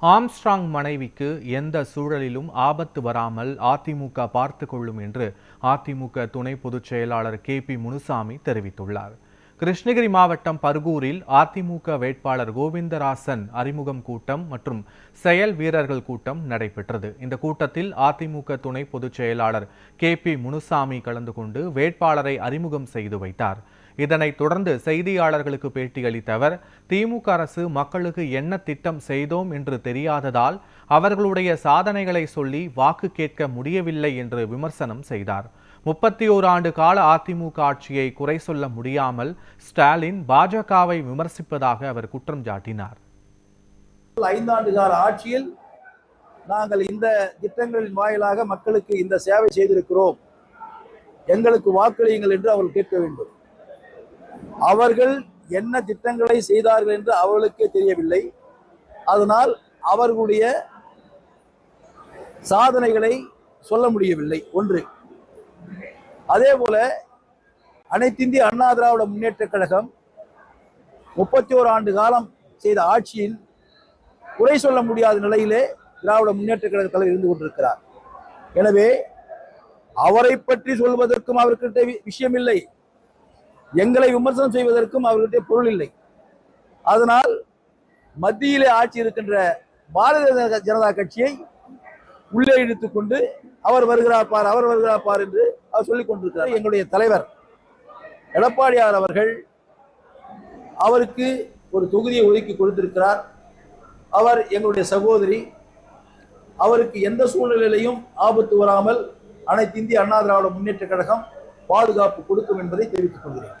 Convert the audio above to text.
Armstrong மனைவிக்கு எந்த சூழலிலும் ஆபத்து வராமல் அதிமுக பார்த்து கொள்ளும் என்று அதிமுக துணை பொதுச் செயலாளர் KP முனுசாமி தெரிவித்துள்ளார். கிருஷ்ணகிரி மாவட்டம் பர்கூரில் அதிமுக வேட்பாளர் கோவிந்தராசன் அறிமுகம் கூட்டம் மற்றும் செயல் வீரர்கள் கூட்டம் நடைபெற்றது. இந்த கூட்டத்தில் அதிமுக துணை பொதுச் செயலாளர் KP முனுசாமி கலந்து கொண்டு வேட்பாளரை அறிமுகம் செய்து வைத்தார். இதனைத் தொடர்ந்து செய்தியாளர்களுக்கு பேட்டியளித்த அவர், திமுக அரசு மக்களுக்கு என்ன திட்டம் செய்தோம் என்று தெரியாததால் அவர்களுடைய சாதனைகளை சொல்லி வாக்கு கேட்க முடியவில்லை என்று விமர்சனம் செய்தார். 31 ஆண்டு கால அதிமுக ஆட்சியை குறை சொல்ல முடியாமல் ஸ்டாலின் பாஜகவை விமர்சிப்பதாக அவர் குற்றம் சாட்டினார். 5 ஆண்டு கால ஆட்சியில் நாங்கள் இந்த திட்டங்களின் வாயிலாக மக்களுக்கு இந்த சேவை செய்திருக்கிறோம், எங்களுக்கு வாக்களியுங்கள் என்று அவர்கள் கேட்க வேண்டும். அவர்கள் என்ன திட்டங்களை செய்தார்கள் என்று அவர்களுக்கே தெரியவில்லை. அதனால் அவர்களுடைய சாதனைகளை சொல்ல முடியவில்லை. ஒன்று. அதே போல அனைத்திந்திய அண்ணா திராவிட முன்னேற்ற கழகம் 31 ஆண்டு காலம் செய்த ஆட்சியின் குறை சொல்ல முடியாத நிலையிலே திராவிட முன்னேற்ற கழக தலைவர் இருந்து கொண்டிருக்கிறார். எனவே அவரை பற்றி சொல்வதற்கும் அவர்கிட்ட விஷயம் இல்லை, எங்களை விமர்சனம் செய்வதற்கும் அவர்கிட்ட பொருள் இல்லை. அதனால் மத்தியிலே ஆட்சி இருக்கின்ற பாரதிய ஜனதா கட்சியை உள்ளே இழுத்துக் கொண்டு அவர் வருகிறார் பார், அவர் வருகிறார் பார் என்று அவர் சொல்லிக் கொண்டிருக்கிறார். எங்களுடைய தலைவர் எடப்பாடியார் அவர்கள் அவருக்கு ஒரு தொகுதியை ஒதுக்கி கொடுத்திருக்கிறார். அவர் எங்களுடைய சகோதரி, அவருக்கு எந்த சூழ்நிலையிலையும் ஆபத்து வராமல் அனைத்து இந்திய அண்ணா திராவிட முன்னேற்ற கழகம் பாதுகாப்பு கொடுக்கும் என்பதை தெரிவித்துக் கொள்கிறேன்.